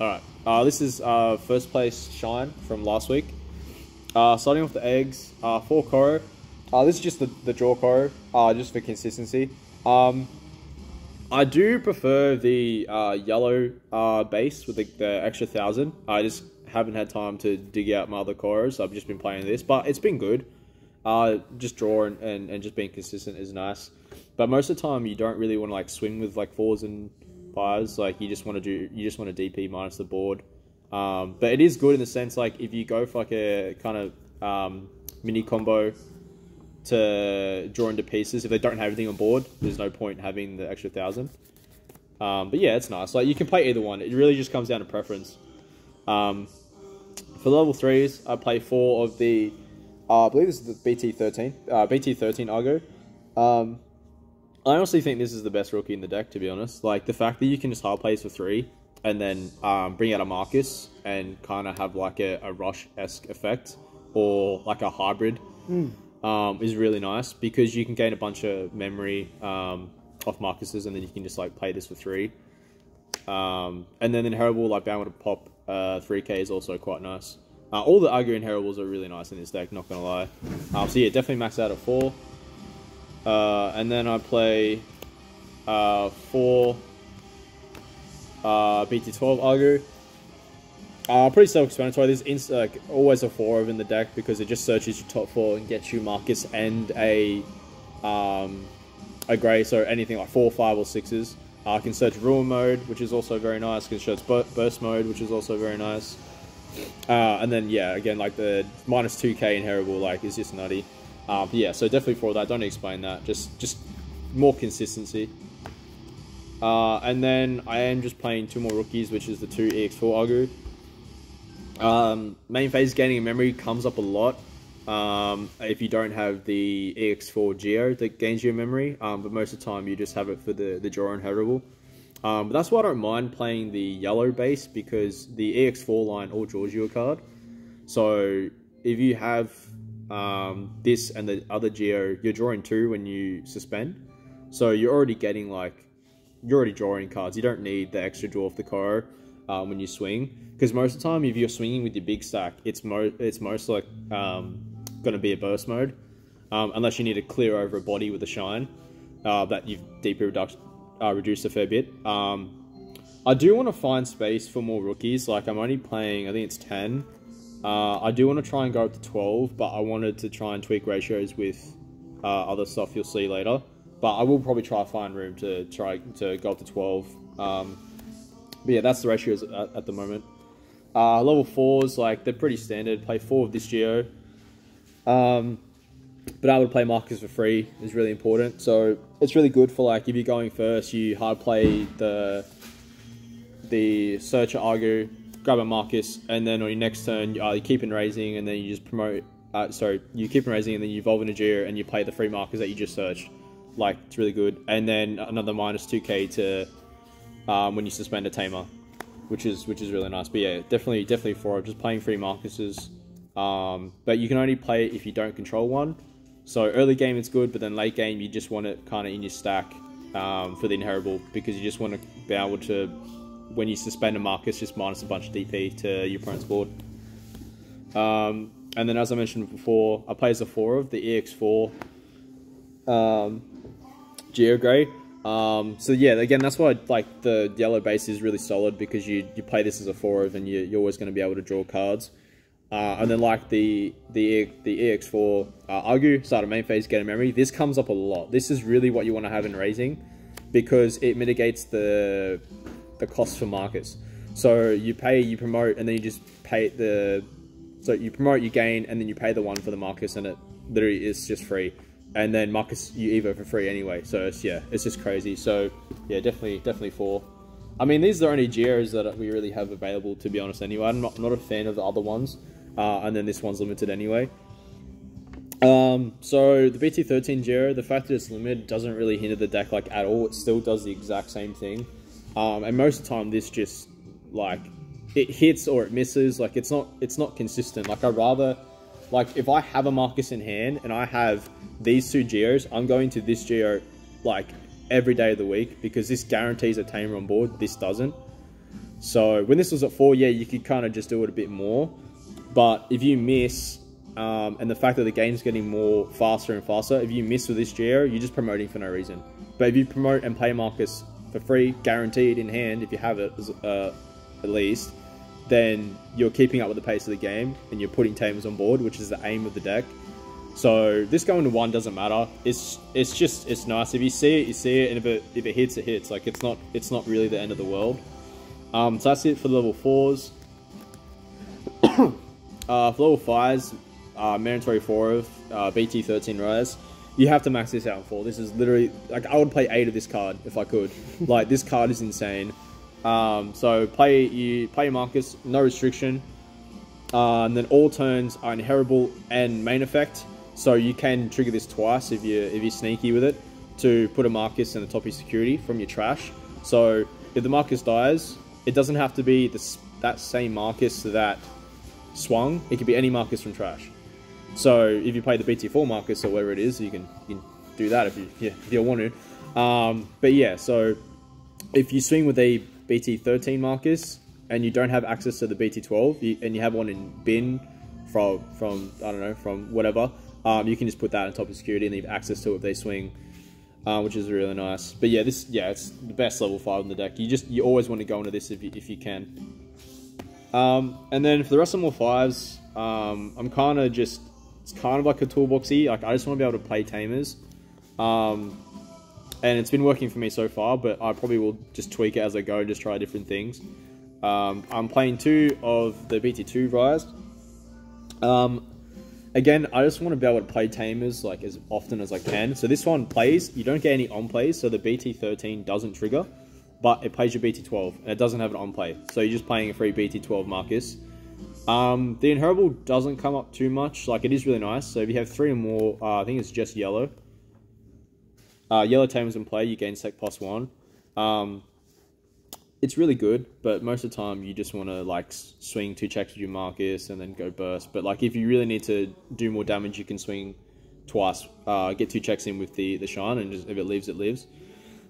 Alright, this is first place Shine from last week. Starting off the eggs, 4 Koro. This is just the draw Koro, just for consistency. I do prefer the yellow base with the extra 1,000. I just haven't had time to dig out my other Koros. I've just been playing this, but it's been good. Just draw and just being consistent is nice. But most of the time, you don't really want to like swing with like 4s and 5s. Like you just want to DP minus the board. But it is good in the sense like if you go for like a kind of mini combo to draw into pieces, if they don't have everything on board, there's no point having the extra 1,000. But yeah, it's nice. Like you can play either one. It really just comes down to preference. For level 3s, I play 4 of the, I believe this is the BT15, BT13 Argo. I honestly think this is the best rookie in the deck, to be honest. Like, the fact that you can just hard plays for 3, and then bring out a Marcus, and kind of have, like, a Rush-esque effect, or, like, a hybrid, is really nice, because you can gain a bunch of memory off Marcuses, and then you can just, like, play this for 3. And then Inheritable, like, being able to pop 3k is also quite nice. All the Argo Inheritables are really nice in this deck, not gonna lie. So yeah, definitely max out at 4. And then I play 4 BT12 Argo. Pretty self-explanatory. There's always a 4 of in the deck because it just searches your top 4 and gets you Marcus and a Grey, so anything like 4, 5, or 6s. I can search Ruin mode, which is also very nice because it shows Burst mode, which is also very nice. And then yeah, again, like the minus 2k inheritable, like is just nutty. Yeah, so definitely for that. Don't explain that. Just more consistency. And then I am just playing 2 more rookies, which is the 2 EX4 Argo. Main phase gaining memory comes up a lot. If you don't have the EX4 Geo that gains you a memory, but most of the time you just have it for the draw inheritable. But that's why I don't mind playing the yellow base, because the EX4 line all draws you a card. So if you have this and the other Geo, you're drawing 2 when you suspend. So you're already getting you're already drawing cards. You don't need the extra draw off the Koro when you swing. Because most of the time, if you're swinging with your big stack, it's most like going to be a burst mode. Unless you need to clear over a body with a shine that you've deeply reduced a fair bit. I do want to find space for more rookies. Like, I'm only playing, I think it's 10. I do want to try and go up to 12, but I wanted to try and tweak ratios with other stuff you'll see later. But I will probably try to find room to try to go up to 12. But yeah, that's the ratios at the moment. Level 4s, like, they're pretty standard. Play 4 of this Geo. But able to play Marcus for free is really important. So it's really good for, like, if you're going first, you hard play the Searcher Argo, grab a Marcus, and then on your next turn, you keep in raising, and then you just promote... you keep in raising, and then you evolve in a Geo, and you play the free Marcus that you just searched. Like, it's really good. And then another minus 2k to when you suspend a Tamer, which is really nice. But yeah, definitely for just playing free Marcuses. But you can only play it if you don't control one. So early game it's good, but then late game you just want it kind of in your stack for the inheritable, because you just want to be able to, when you suspend a Marcus, just minus a bunch of DP to your opponent's board. And then, as I mentioned before, I play as a 4 of the EX4 ShineGrey. So yeah, again, that's why like the yellow base is really solid, because you play this as a 4 of, and you're always going to be able to draw cards. And then like the EX4 Argu, start a main phase, get a memory. This comes up a lot. This is really what you want to have in raising, because it mitigates the cost for Marcus. So you pay, you promote, and then you just pay so you promote, you gain, and then you pay the 1 for the Marcus, and it literally is just free. And then Marcus you evo for free anyway. So it's, yeah, it's just crazy. So yeah, definitely 4. I mean, these are the only Geos that we really have available, to be honest, anyway. I'm not a fan of the other ones. And then this one's limited anyway. So the BT13 Geo, the fact that it's limited doesn't really hinder the deck like at all. It still does the exact same thing. And most of the time this just like it hits or it misses. Like it's not consistent. Like I'd rather, like if I have a Marcus in hand and I have these 2 Geos, I'm going to this Geo like every day of the week, because this guarantees a Tamer on board. This doesn't. So when this was at 4, yeah, you could kind of just do it a bit more. But if you miss, and the fact that the game's getting more faster and faster, if you miss with this Geo, you're just promoting for no reason. But if you promote and play Marcus for free, guaranteed in hand, if you have it at least, then you're keeping up with the pace of the game and you're putting tamers on board, which is the aim of the deck. So this going to 1 doesn't matter. It's nice. If you see it, you see it, and if it hits, it hits. Like it's not really the end of the world. So that's it for the level 4s. For level 5s, mandatory 4 of BT15 Rise. You have to max this out in 4. This is literally like I would play 8 of this card if I could. Like this card is insane. So you play Marcus, no restriction, and then all turns are inheritable and main effect. So you can trigger this twice if you're sneaky with it to put a Marcus in the top of your security from your trash. So if the Marcus dies, it doesn't have to be that same Marcus that swung. It could be any Marcus from trash. So if you play the BT4 Marcus or whatever it is, you can do that if you want to. But yeah, so if you swing with a BT13 Marcus and you don't have access to the BT12 and you have one in bin from I don't know, from whatever, you can just put that on top of security and leave access to it if they swing, which is really nice. But yeah, it's the best level 5 in the deck. You always want to go into this if you can. And then for the rest of more 5s, I'm kind of just, it's kind of like a toolboxy. Like I just want to be able to play tamers. And it's been working for me so far, but I probably will just tweak it as I go, just try different things. I'm playing 2 of the BT2 Rise. Again, I just want to be able to play tamers like as often as I can. So this one plays, you don't get any on plays, so the BT13 doesn't trigger, but it plays your BT12 and it doesn't have an on play. So you're just playing a free BT12 Marcus. The inheritable doesn't come up too much, like it is really nice. So if you have 3 or more, I think it's just yellow. Yellow tamers in play, you gain sec +1. It's really good, but most of the time you just want to like swing 2 checks with your Marcus and then go burst. But like if you really need to do more damage, you can swing twice, get 2 checks in with the Shine, and just if it lives, it lives.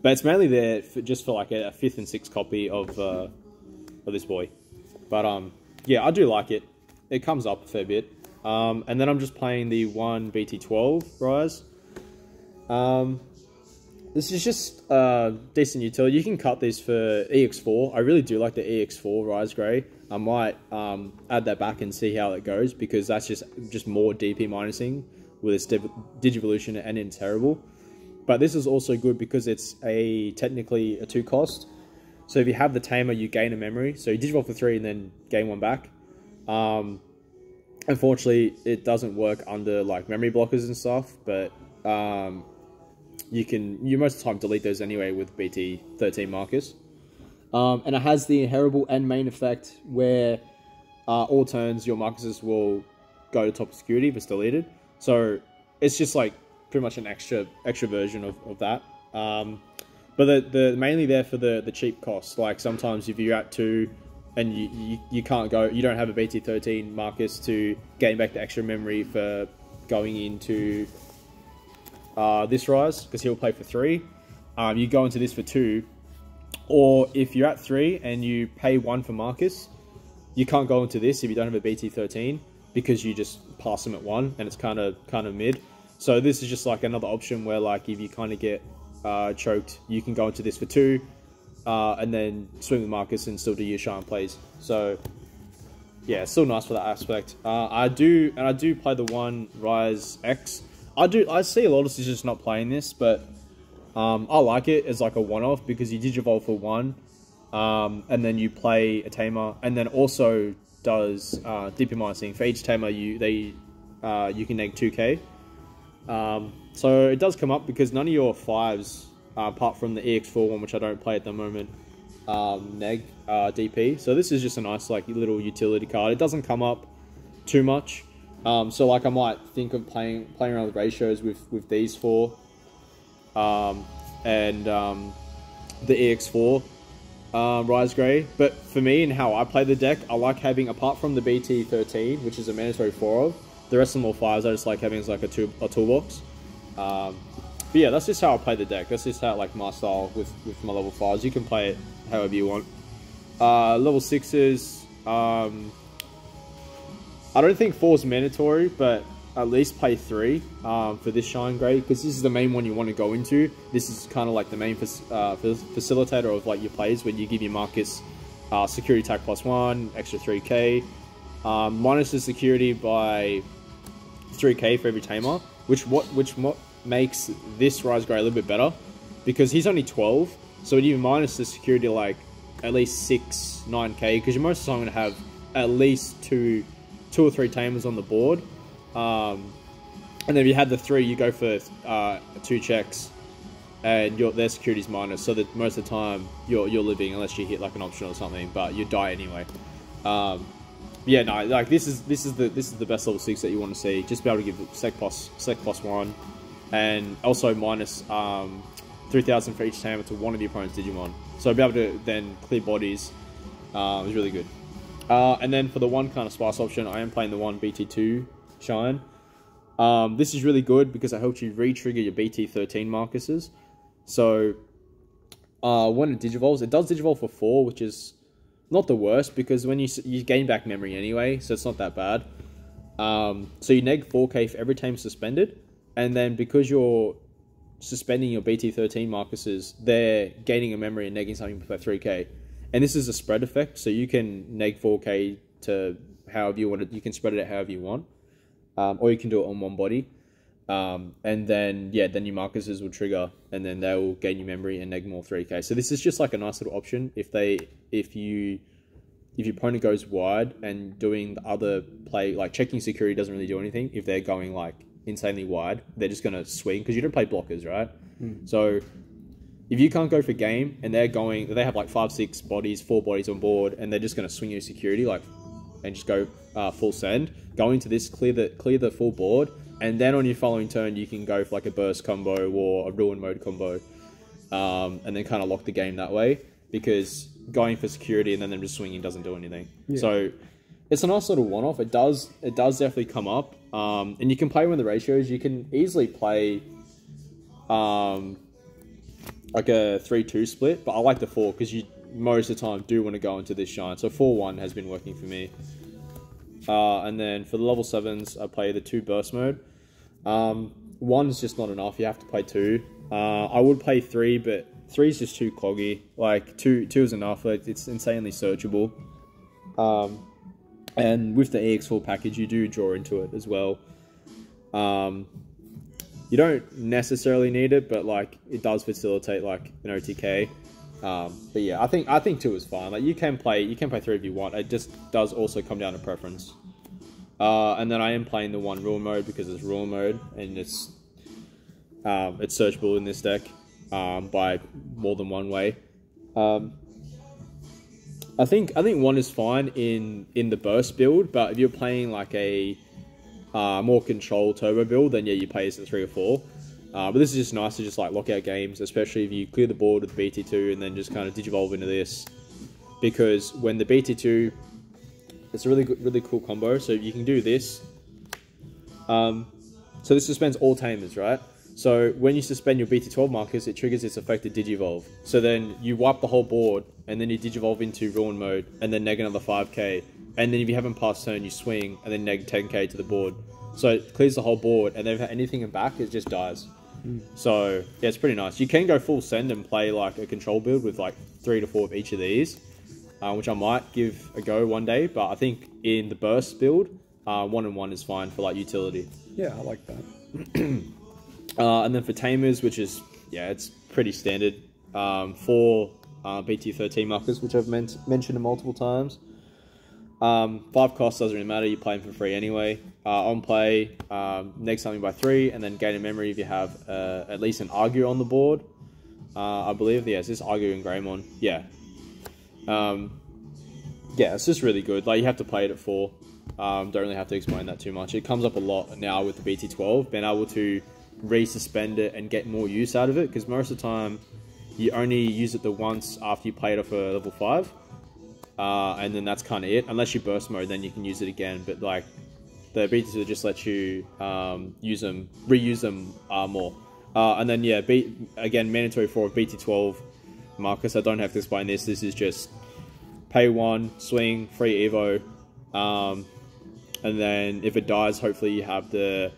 But it's mainly there just for like a 5th and 6th copy of this boy. But yeah, I do like it. It comes up a fair bit. And then I'm just playing the 1 BT12 Rise. This is just decent utility. You can cut these for EX4. I really do like the EX4 Rise Grey. I might add that back and see how it goes, because that's just more DP minusing with its Digivolution and in terrible. But this is also good because it's technically a 2 cost. So if you have the Tamer, you gain a memory. So you Digivolve for 3 and then gain 1 back. Unfortunately, it doesn't work under like memory blockers and stuff, but you most of the time delete those anyway with BT13 Marcus. And it has the inheritable and main effect where all turns your Marcuses will go to top security if it's deleted. So it's just like pretty much an extra version of that. But the mainly there for the cheap costs. Like sometimes if you're at 2 and you can't go, you don't have a BT13 Marcus to gain back the extra memory for going into this Rise, because he'll play for 3. You go into this for 2, or if you're at 3 and you pay 1 for Marcus, you can't go into this if you don't have a BT13, because you just pass him at 1 and it's kind of mid. So this is just like another option where like if you kind of get choked, you can go into this for 2 and then swing with Marcus and still do your Shine plays. So yeah, it's still nice for that aspect. I do play the 1 Rise X. I see a lot of decisions not playing this, but I like it as like a one-off, because you Digivolve for 1, and then you play a Tamer, and then also does DP minusing. For each Tamer, you can neg 2k. So it does come up because none of your 5s, apart from the EX4 one, which I don't play at the moment, neg DP. So this is just a nice like little utility card. It doesn't come up too much. So like I might think of playing around with ratios with these 4, and the EX4 Rise Grey. But for me and how I play the deck, I like having, apart from the BT13, which is a mandatory 4 of, the rest of them all 5s, I just like having as like a toolbox. But yeah, that's just how I play the deck. That's just how like my style with my level 5s. You can play it however you want. Level 6s, I don't think 4 is mandatory, but at least play 3 for this ShineGrey, because this is the main one you want to go into. This is kind of like the main facilitator of like your plays, when you give your Marcus security attack +1, extra 3k, minus the security by 3k for every tamer, which makes this Rise Grey a little bit better, because he's only 12, so it even minus the security like at least 9k, because you're most of the time going to have at least two or three tamers on the board. And then if you had the 3, you go for 2 checks, and their security's minus, so that most of the time you're living, unless you hit like an option or something, but you die anyway. Yeah, no, like this is the best level 6 that you want to see. Just be able to give sec +1, and also minus 3,000 for each tamer to one of the opponent's Digimon. So be able to then clear bodies is really good. And then for the one kind of spice option, I am playing the one BT2 Shine. This is really good because it helps you re-trigger your BT13 Marcuses. So when it digivolves, it does digivolve for 4, which is not the worst, because when you gain back memory anyway, so it's not that bad. So you neg 4k for every time suspended, and then because you're suspending your BT13 Marcuses, they're gaining a memory and negging something by 3k. And this is a spread effect, so you can neg 4k to however you want it. You can spread it out however you want, or you can do it on one body. And then, yeah, then your Marcuses will trigger, and then they will gain your memory and neg more 3k. So this is just like a nice little option if your opponent goes wide and doing the other play, like checking security doesn't really do anything. If they're going like insanely wide, they're just going to swing, because you don't play blockers, right? So if you can't go for game and they have like 5, 6 bodies, 4 bodies on board, and they're just going to swing your security like and just go full send, going to this, clear the full board, and then on your following turn you can go for like a burst combo or a ruin mode combo, and then kind of lock the game that way, because going for security and then them just swinging doesn't do anything. Yeah. So it's a nice little one-off. It does definitely come up, and you can play with the ratios. You can easily play like a 3-2 split, but I like the 4 because you most of the time do want to go into this Shine. So 4-1 has been working for me. And then for the level 7s, I play the 2 burst mode. 1 is just not enough. You have to play 2. I would play 3, but 3 is just too cloggy. Like 2 is enough. It's insanely searchable. And with the EX4 package, you do draw into it as well. You don't necessarily need it, but like it does facilitate like an OTK. But yeah, I think 2 is fine. Like you can play 3 if you want. It just does also come down to preference. And then I am playing the 1 rule mode because it's rule mode, and it's searchable in this deck by more than one way. I think 1 is fine in the burst build, but if you're playing like a more control turbo build, then yeah, you play this at 3 or 4. But this is just nice to just like lock out games, especially if you clear the board with BT2 and then just kind of digivolve into this, because when the BT2, it's a really cool combo. So you can do this. So this suspends all tamers, right? So when you suspend your BT12 Marcus, it triggers its effective digivolve. So then you wipe the whole board, and then you digivolve into ruin mode, and then neg another 5k. And then if you haven't passed turn, you swing, and then neg 10k to the board. So it clears the whole board, and then if anything in back, it just dies. So yeah, it's pretty nice. You can go full send and play like a control build with like 3 to 4 of each of these, which I might give a go one day. But I think in the burst build, 1-1 is fine for like utility. Yeah, I like that. And then for tamers, which is, yeah, it's pretty standard. 4 BT13 markers, which I've mentioned multiple times. 5 cost doesn't really matter, you play them for free anyway. On play, neg something by 3, and then gain a memory if you have at least an Argue on the board. I believe, yeah, it's this Argue and Greymon. Yeah. Yeah, it's just really good. Like, you have to play it at 4. Don't really have to explain that too much. It comes up a lot now with the BT12, being able to resuspend it and get more use out of it, because most of the time you only use it the once after you play it off a level 5, and then that's kind of it. Unless you burst mode, then you can use it again, but like the BT2 just lets you reuse them more. And then yeah, again, mandatory for BT12 Marcus. I don't have to explain this. This is just pay 1, swing, free Evo, and then if it dies, hopefully you have the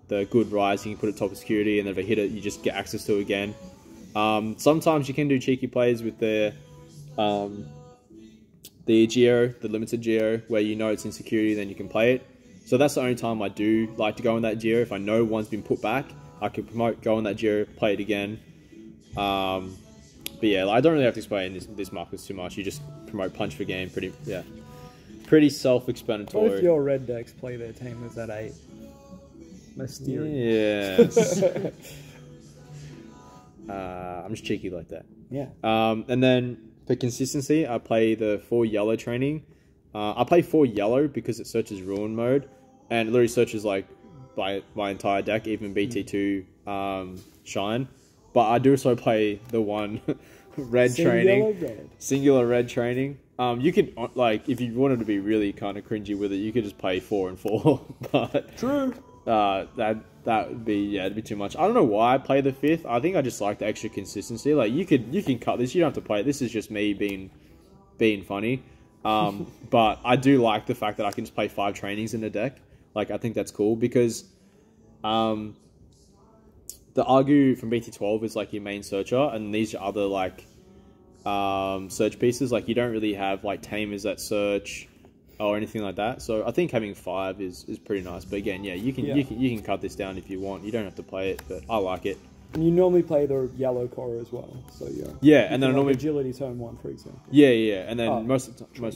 good rise, you can put it top of security, and then if it hit it, you just get access to it again. Sometimes you can do cheeky plays with the Geo, the limited Geo, where you know it's in security, then you can play it. So that's the only time I do like to go in that Geo. If I know one's been put back, I can promote, go in that Geo, play it again. But yeah, like, I don't really have to explain this Marcus too much. You just promote punch for game, pretty self-explanatory. Both your red decks play their tamers at 8. Mysterious. Yes. I'm just cheeky like that. Yeah. And then for consistency, I play the 4 yellow training. I play 4 yellow because it searches ruin mode, and it literally searches like my entire deck, even BT2 Shine. But I do also play the 1 red training, singular red training. You could, like, if you wanted to be really kind of cringy with it, you could just play 4 and 4. But true. That would be, it'd be too much. I don't know why I play the 5th. I think I just like the extra consistency. Like, you can cut this. You don't have to play it. This is just me being funny. But I do like the fact that I can just play 5 trainings in a deck. Like, I think that's cool because the Argu from BT12 is like your main searcher, and these are other like search pieces. Like, you don't really have like tamers that search or anything like that. So I think having 5 is pretty nice. But again, yeah, you can cut this down if you want. You don't have to play it, but I like it. And you normally play the yellow core as well. So and then I normally agility turn 1, for example. Yeah, and then most of the time,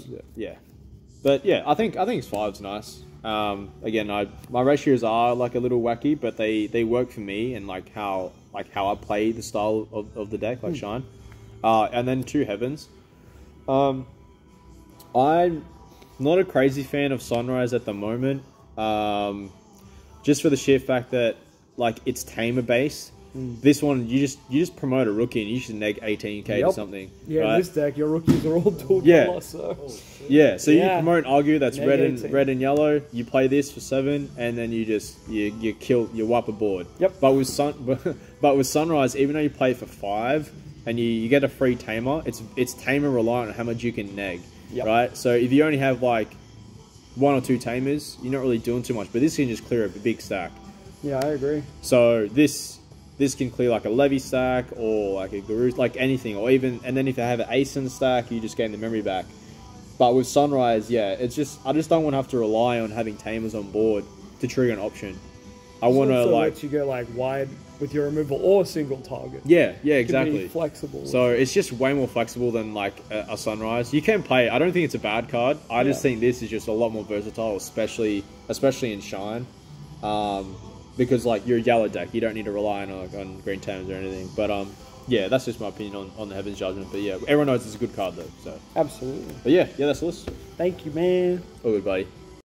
But yeah, I think 5's nice. Again, my ratios are like a little wacky, but they work for me and like how I play the style of the deck, like Shine. And then 2 heavens. I'm not a crazy fan of Sunrise at the moment. Just for the sheer fact that like it's tamer based. This one, you just promote a rookie and you should neg 18k to something. Yeah, right? in this deck, your rookies are all dual color, so... So you promote an Argu that's red and yellow. You play this for 7, and then you wipe a board. Yep. But with Sunrise, even though you play for 5 and you get a free tamer, it's tamer reliant on how much you can neg. Right. So if you only have like 1 or 2 tamers, you're not really doing too much. But this can just clear a big stack. Yeah, I agree. So this can clear like a Levy stack or like a Guru, like anything, or even, and then if they have an Ace in the stack, you just gain the memory back. But with Sunrise, I just don't want to have to rely on having tamers on board to trigger an option. I want to like let you go like wide with your removal or single target. Yeah, exactly. Be flexible. So it's just way more flexible than like a Sunrise. You can play. I don't think it's a bad card. I just think this is just a lot more versatile, especially in Shine. Because like you're a yellow deck, you don't need to rely on green tamers or anything. But that's just my opinion on the Heaven's Judgment. But yeah, everyone knows it's a good card though. So absolutely. But yeah, that's the list. Thank you, man. All good, buddy.